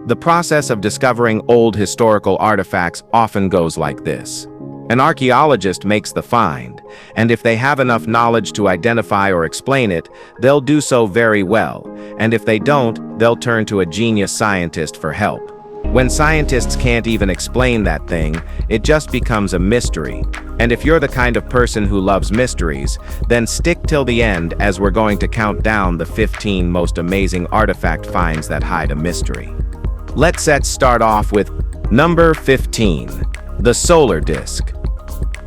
The process of discovering old historical artifacts often goes like this. An archaeologist makes the find, and if they have enough knowledge to identify or explain it, they'll do so very well, and if they don't, they'll turn to a genius scientist for help. When scientists can't even explain that thing, it just becomes a mystery. And if you're the kind of person who loves mysteries, then stick till the end as we're going to count down the 15 most amazing artifact finds that hide a mystery. Let's start off with number 15, the solar disk.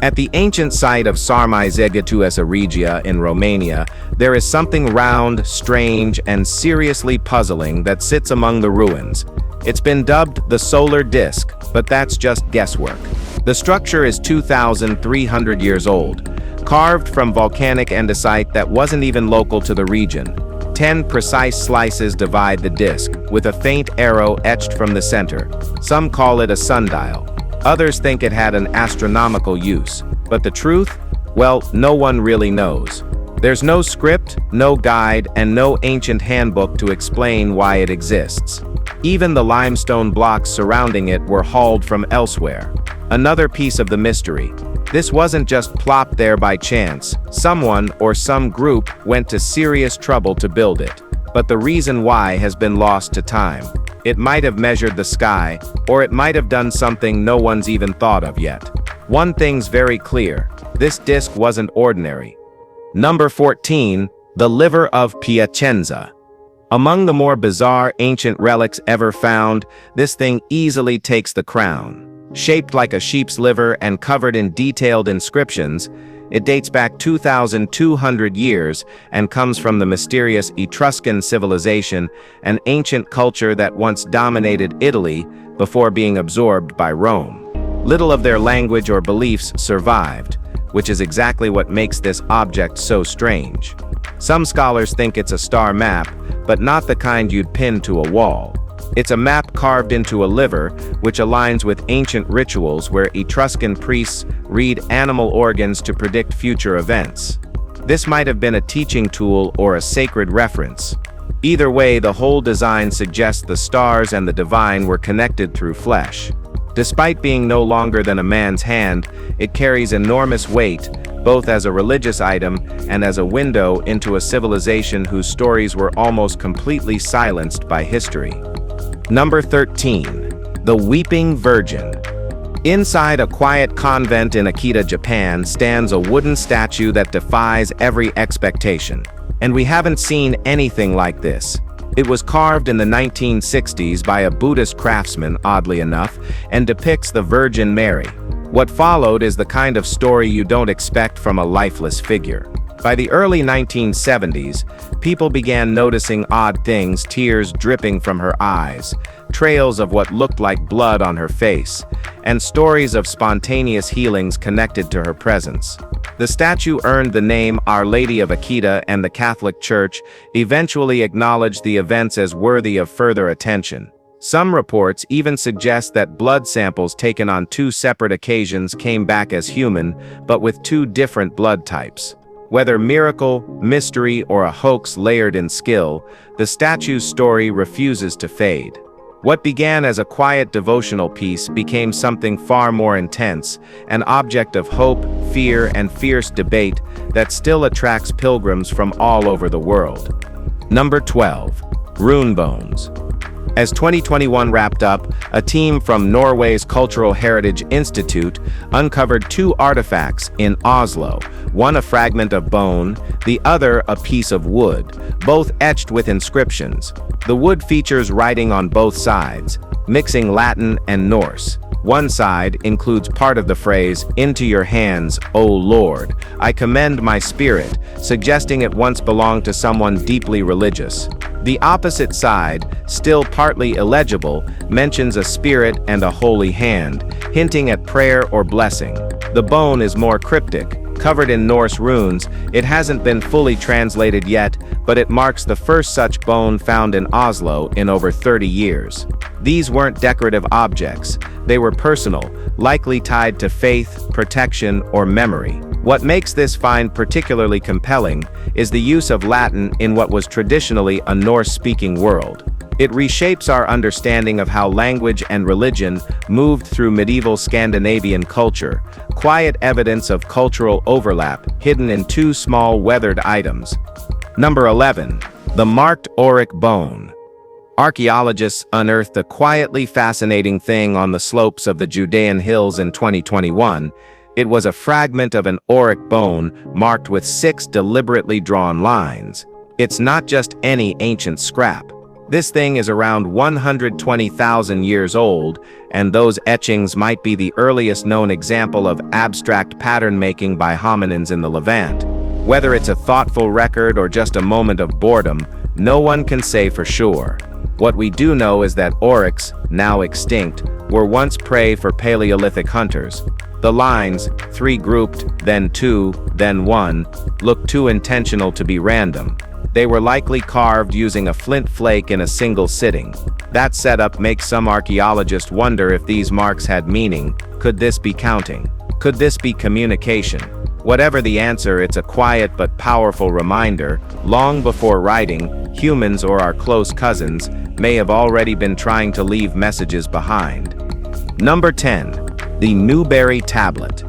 At the ancient site of Sarmizegetuesa Regia in Romania, there is something round, strange, and seriously puzzling that sits among the ruins. It's been dubbed the solar disk, but that's just guesswork. The structure is 2,300 years old, carved from volcanic andesite that wasn't even local to the region. 10 precise slices divide the disk, with a faint arrow etched from the center. Some call it a sundial. Others think it had an astronomical use. But the truth? Well, no one really knows. There's no script, no guide, and no ancient handbook to explain why it exists. Even the limestone blocks surrounding it were hauled from elsewhere. Another piece of the mystery. This wasn't just plopped there by chance. Someone or some group went to serious trouble to build it. But the reason why has been lost to time. It might have measured the sky, or it might have done something no one's even thought of yet. One thing's very clear. This disk wasn't ordinary. Number 14, the Liver of Piaenza. Among the more bizarre ancient relics ever found, this thing easily takes the crown. Shaped like a sheep's liver and covered in detailed inscriptions, it dates back 2,200 years and comes from the mysterious Etruscan civilization, an ancient culture that once dominated Italy before being absorbed by Rome. Little of their language or beliefs survived, which is exactly what makes this object so strange. Some scholars think it's a star map, but not the kind you'd pin to a wall. It's a map carved into a liver, which aligns with ancient rituals where Etruscan priests read animal organs to predict future events. This might have been a teaching tool or a sacred reference. Either way, the whole design suggests the stars and the divine were connected through flesh. Despite being no longer than a man's hand, it carries enormous weight, both as a religious item and as a window into a civilization whose stories were almost completely silenced by history. Number 13, the Weeping Virgin. Inside a quiet convent in Akita, Japan, stands a wooden statue that defies every expectation. And we haven't seen anything like this. It was carved in the 1960s by a Buddhist craftsman, oddly enough, and depicts the Virgin Mary. What followed is the kind of story you don't expect from a lifeless figure. By the early 1970s, people began noticing odd things, tears dripping from her eyes, trails of what looked like blood on her face, and stories of spontaneous healings connected to her presence. The statue earned the name Our Lady of Akita, and the Catholic Church eventually acknowledged the events as worthy of further attention. Some reports even suggest that blood samples taken on 2 separate occasions came back as human, but with 2 different blood types. Whether miracle, mystery, or a hoax layered in skill, the statue's story refuses to fade. What began as a quiet devotional piece became something far more intense, an object of hope, fear, and fierce debate that still attracts pilgrims from all over the world. Number 12, Rune Bones. As 2021 wrapped up, a team from Norway's Cultural Heritage Institute uncovered 2 artifacts in Oslo, one a fragment of bone, the other a piece of wood, both etched with inscriptions. The wood features writing on both sides, mixing Latin and Norse. One side includes part of the phrase, "Into your hands, O Lord, I commend my spirit," suggesting it once belonged to someone deeply religious. The opposite side, still partly illegible, mentions a spirit and a holy hand, hinting at prayer or blessing. The bone is more cryptic. Covered in Norse runes, it hasn't been fully translated yet, but it marks the first such bone found in Oslo in over 30 years. These weren't decorative objects. They were personal, likely tied to faith, protection, or memory. What makes this find particularly compelling is the use of Latin in what was traditionally a Norse-speaking world. It reshapes our understanding of how language and religion moved through medieval Scandinavian culture, quiet evidence of cultural overlap hidden in two small weathered items. Number 11. The marked Oric bone. Archaeologists unearthed a quietly fascinating thing on the slopes of the Judean hills in 2021. It was a fragment of an Oric bone marked with 6 deliberately drawn lines. It's not just any ancient scrap. This thing is around 120,000 years old, and those etchings might be the earliest known example of abstract pattern making by hominins in the Levant. Whether it's a thoughtful record or just a moment of boredom, no one can say for sure. What we do know is that Orics, now extinct, were once prey for Paleolithic hunters. The lines, 3 grouped, then 2, then 1, look too intentional to be random. They were likely carved using a flint flake in a single sitting. That setup makes some archaeologists wonder if these marks had meaning. Could this be counting? Could this be communication? Whatever the answer, it's a quiet but powerful reminder. Long before writing, humans or our close cousins may have already been trying to leave messages behind. Number 10. The Newberry Tablet.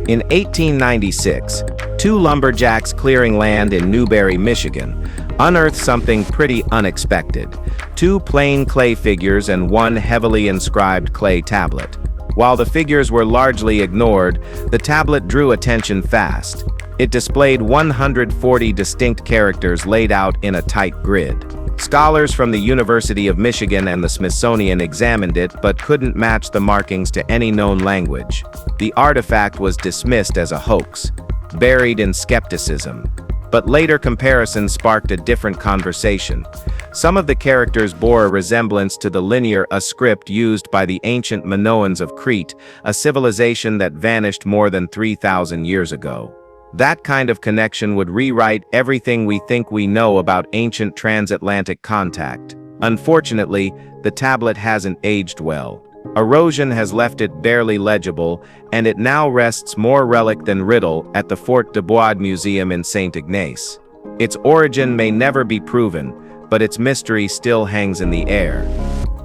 In 1896, 2 lumberjacks clearing land in Newberry, Michigan, unearthed something pretty unexpected: 2 plain clay figures and 1 heavily inscribed clay tablet. While the figures were largely ignored, the tablet drew attention fast. It displayed 140 distinct characters laid out in a tight grid. Scholars from the University of Michigan and the Smithsonian examined it but couldn't match the markings to any known language. The artifact was dismissed as a hoax, buried in skepticism. But later comparisons sparked a different conversation. Some of the characters bore a resemblance to the linear script used by the ancient Minoans of Crete, a civilization that vanished more than 3,000 years ago. That kind of connection would rewrite everything we think we know about ancient transatlantic contact. Unfortunately, the tablet hasn't aged well. Erosion has left it barely legible, and it now rests more relic than riddle at the Fort de Bois Museum in St. Ignace. Its origin may never be proven, but its mystery still hangs in the air.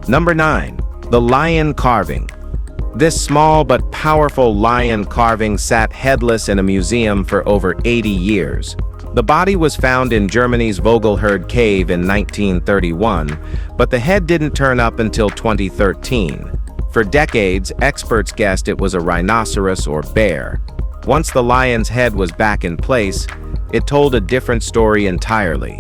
Number 9. The lion carving. This small but powerful lion carving sat headless in a museum for over 80 years. The body was found in Germany's Vogelherd Cave in 1931, but the head didn't turn up until 2013. For decades, experts guessed it was a rhinoceros or bear. Once the lion's head was back in place, it told a different story entirely.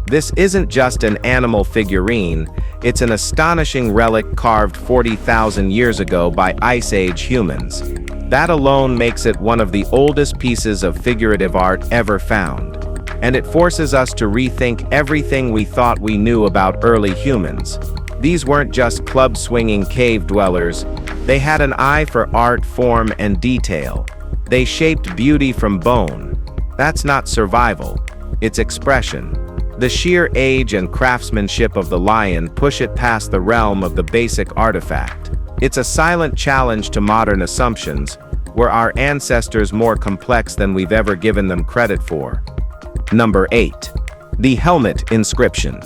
This isn't just an animal figurine, it's an astonishing relic carved 40,000 years ago by Ice Age humans. That alone makes it one of the oldest pieces of figurative art ever found. And it forces us to rethink everything we thought we knew about early humans. These weren't just club-swinging cave dwellers. They had an eye for art, form, and detail. They shaped beauty from bone. That's not survival, it's expression. The sheer age and craftsmanship of the lion push it past the realm of the basic artifact. It's a silent challenge to modern assumptions. Were our ancestors more complex than we've ever given them credit for? Number 8. The Helmet Inscription.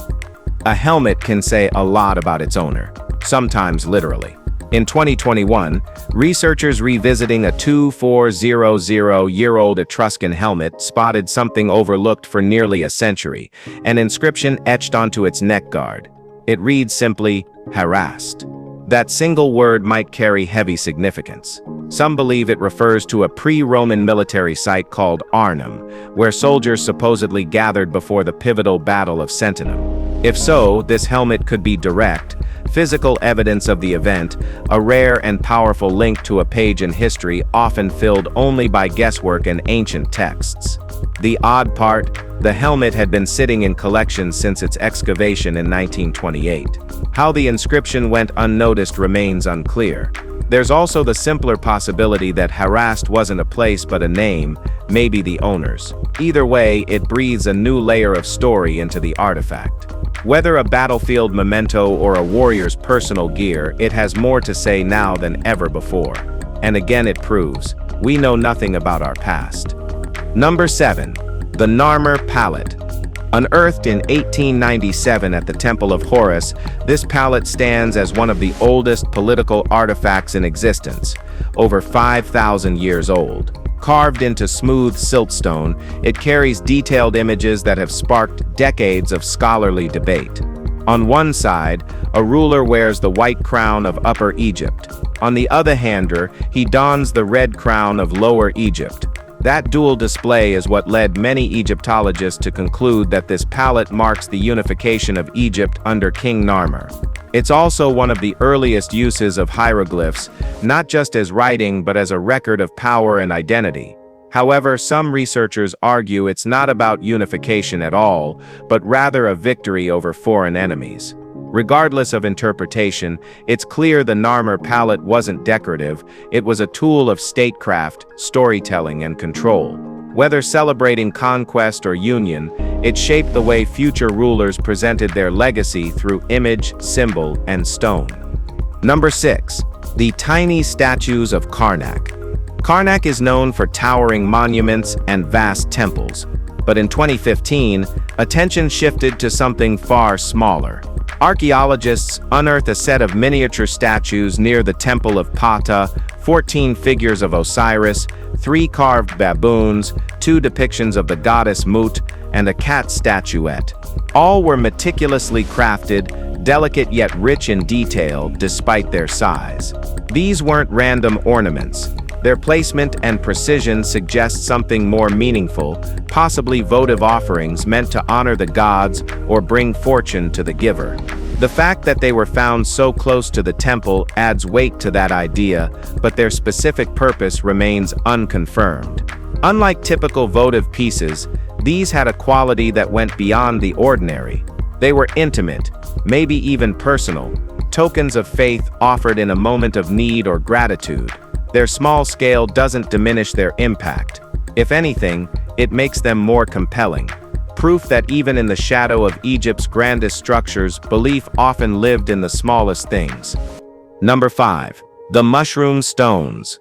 A helmet can say a lot about its owner, sometimes literally. In 2021, researchers revisiting a 2400-year-old Etruscan helmet spotted something overlooked for nearly a century, an inscription etched onto its neck guard. It reads simply, "harassed." That single word might carry heavy significance. Some believe it refers to a pre-Roman military site called Arnhem, where soldiers supposedly gathered before the pivotal Battle of Sentinum. If so, this helmet could be direct, physical evidence of the event, a rare and powerful link to a page in history often filled only by guesswork and ancient texts. The odd part, the helmet had been sitting in collections since its excavation in 1928. How the inscription went unnoticed remains unclear. There's also the simpler possibility that harassed wasn't a place but a name, maybe the owner's. Either way, it breathes a new layer of story into the artifact. Whether a battlefield memento or a warrior's personal gear, it has more to say now than ever before. And again it proves, we know nothing about our past. Number 7. The Nar Pallet. Unearthed in 1897 at the Temple of Horus, this pallet stands as one of the oldest political artifacts in existence, over 5,000 years old. Carved into smooth siltstone, it carries detailed images that have sparked decades of scholarly debate. On one side, a ruler wears the white crown of Upper Egypt. On the other hander, he dons the red crown of Lower Egypt. That dual display is what led many Egyptologists to conclude that this pallet marks the unification of Egypt under King Narmer. It's also one of the earliest uses of hieroglyphs, not just as writing but as a record of power and identity. However, some researchers argue it's not about unification at all, but rather a victory over foreign enemies. Regardless of interpretation, it's clear the Narmer pallet wasn't decorative, it was a tool of statecraft, storytelling, and control. Whether celebrating conquest or union, it shaped the way future rulers presented their legacy through image, symbol, and stone. Number 6. The tiny statues of Carnack. Carnack is known for towering monuments and vast temples, but in 2015, attention shifted to something far smaller. Archaeologists unearthed a set of miniature statues near the Temple of Ptah, 14 figures of Osiris, 3 carved baboons, 2 depictions of the goddess Mut, and a cat statuette. All were meticulously crafted, delicate yet rich in detail despite their size. These weren't random ornaments. Their placement and precision suggest something more meaningful, possibly votive offerings meant to honor the gods or bring fortune to the giver. The fact that they were found so close to the temple adds weight to that idea, but their specific purpose remains unconfirmed. Unlike typical votive pieces, these had a quality that went beyond the ordinary. They were intimate, maybe even personal, tokens of faith offered in a moment of need or gratitude. Their small scale doesn't diminish their impact. If anything, it makes them more compelling. Proof that even in the shadow of Egypt's grandest structures, belief often lived in the smallest things. Number 5. The mushroom stones.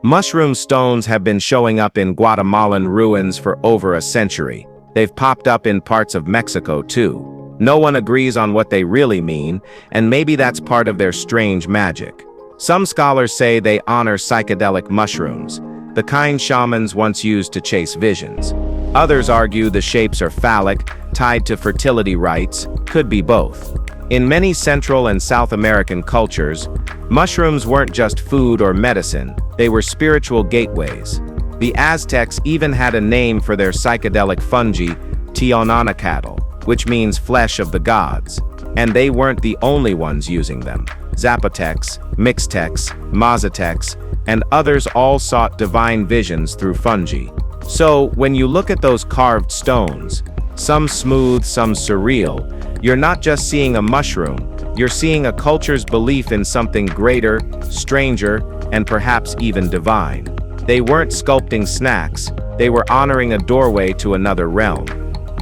Mushroom stones have been showing up in Guatemalan ruins for over a century. They've popped up in parts of Mexico too. No one agrees on what they really mean, and maybe that's part of their strange magic. Some scholars say they honor psychedelic mushrooms, the kind shamans once used to chase visions. Others argue the shapes are phallic, tied to fertility rites, could be both. In many Central and South American cultures, mushrooms weren't just food or medicine, they were spiritual gateways. The Aztecs even had a name for their psychedelic fungi, Tiononacatl, which means flesh of the gods. And they weren't the only ones using them. Zapotecs, Mixtecs, Mazatecs, and others all sought divine visions through fungi. So, when you look at those carved stones, some smooth, some surreal, you're not just seeing a mushroom, you're seeing a culture's belief in something greater, stranger, and perhaps even divine. They weren't sculpting snacks, they were honoring a doorway to another realm.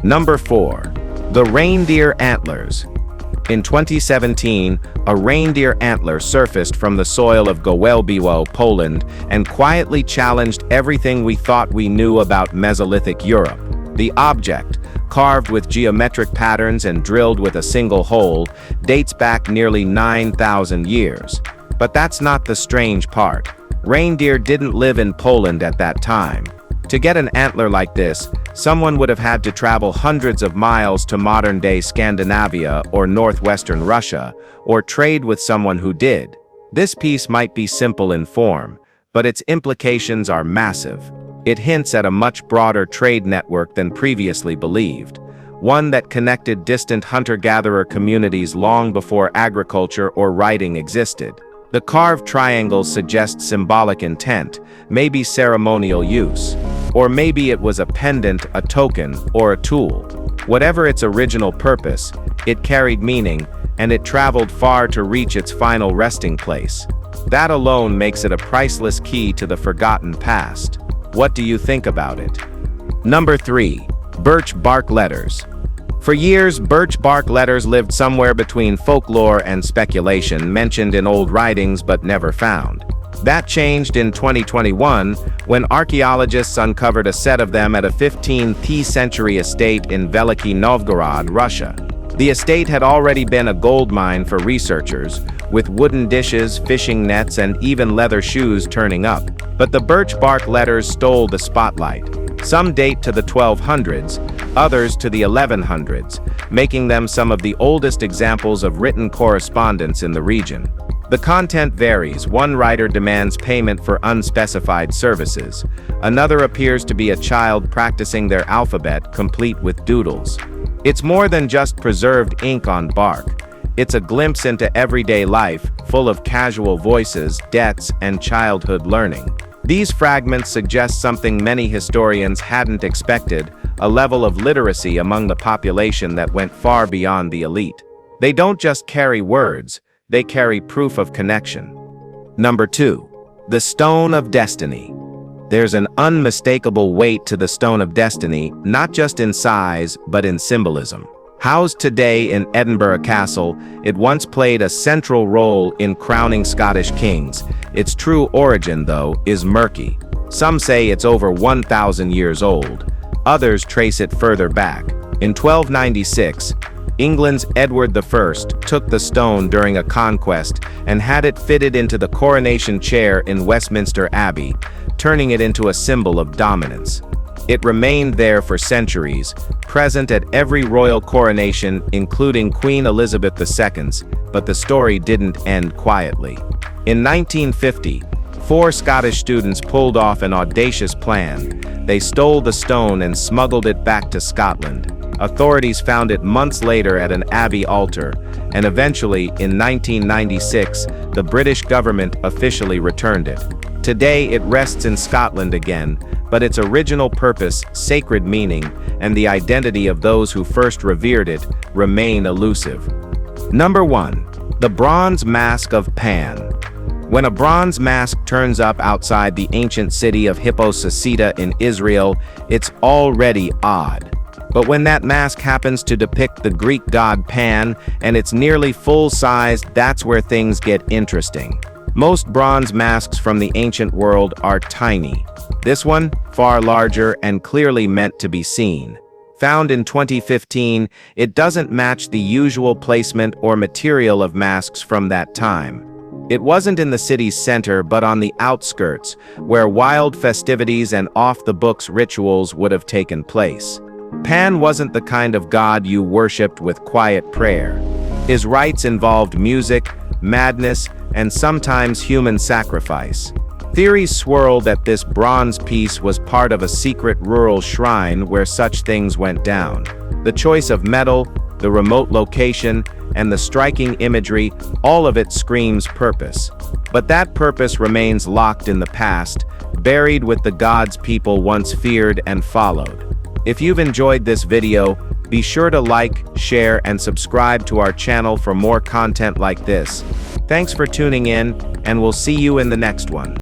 Number 4. The Reindeer Antlers. In 2017, a reindeer antler surfaced from the soil of Gołębiowo, Poland, and quietly challenged everything we thought we knew about Mesolithic Europe. The object, carved with geometric patterns and drilled with a single hole, dates back nearly 9,000 years. But that's not the strange part. Reindeer didn't live in Poland at that time. To get an antler like this, someone would have had to travel hundreds of miles to modern-day Scandinavia or northwestern Russia, or trade with someone who did. This piece might be simple in form, but its implications are massive. It hints at a much broader trade network than previously believed, one that connected distant hunter-gatherer communities long before agriculture or writing existed. The carved triangle suggests symbolic intent, maybe ceremonial use. Or maybe it was a pendant, a token, or a tool. Whatever its original purpose, it carried meaning, and it traveled far to reach its final resting place. That alone makes it a priceless key to the forgotten past. What do you think about it? Number 3. Birch bark letters. For years, birch bark letters lived somewhere between folklore and speculation, mentioned in old writings but never found. That changed in 2021 when archaeologists uncovered a set of them at a 15th century estate in Veliki Novgorod, Russia. The estate had already been a gold mine for researchers, with wooden dishes, fishing nets, and even leather shoes turning up. But the birch bark letters stole the spotlight. Some date to the 1200s, others to the 1100s, making them some of the oldest examples of written correspondence in the region. The content varies. One writer demands payment for unspecified services. Another appears to be a child practicing their alphabet, complete with doodles. It's more than just preserved ink on bark. It's a glimpse into everyday life, full of casual voices, debts, and childhood learning. These fragments suggest something many historians hadn't expected, a level of literacy among the population that went far beyond the elite. They don't just carry words, they carry proof of connection. Number 2. The Stone of Destiny. There's an unmistakable weight to the Stone of Destiny, not just in size, but in symbolism. Housed today in Edinburgh Castle, it once played a central role in crowning Scottish kings. Its true origin, though, is murky. Some say it's over 1,000 years old. Others trace it further back. In 1296, England's Edward I took the stone during a conquest and had it fitted into the coronation chair in Westminster Abbey, turning it into a symbol of dominance. It remained there for centuries, present at every royal coronation, including Queen Elizabeth II's, but the story didn't end quietly. In 1950, 4 Scottish students pulled off an audacious plan. They stole the stone and smuggled it back to Scotland. Authorities found it months later at an abbey altar, and eventually, in 1996, the British government officially returned it. Today, it rests in Scotland again, but its original purpose, sacred meaning, and the identity of those who first revered it remain elusive. Number 1. The Bronze Mask of Pan. When a bronze mask turns up outside the ancient city of Hippo-Sasita in Israel, it's already odd. But when that mask happens to depict the Greek god Pan, and it's nearly full-size, that's where things get interesting. Most bronze masks from the ancient world are tiny. This one, far larger and clearly meant to be seen. Found in 2015, it doesn't match the usual placement or material of masks from that time. It wasn't in the city's center, but on the outskirts, where wild festivities and off-the-books rituals would have taken place. Pan wasn't the kind of god you worshipped with quiet prayer. His rites involved music, madness, and sometimes human sacrifice. Theories swirl that this bronze piece was part of a secret rural shrine where such things went down. The choice of metal, the remote location, and the striking imagery, all of it screams purpose. But that purpose remains locked in the past, buried with the gods people once feared and followed. If you've enjoyed this video, be sure to like, share, and subscribe to our channel for more content like this. Thanks for tuning in, and we'll see you in the next one.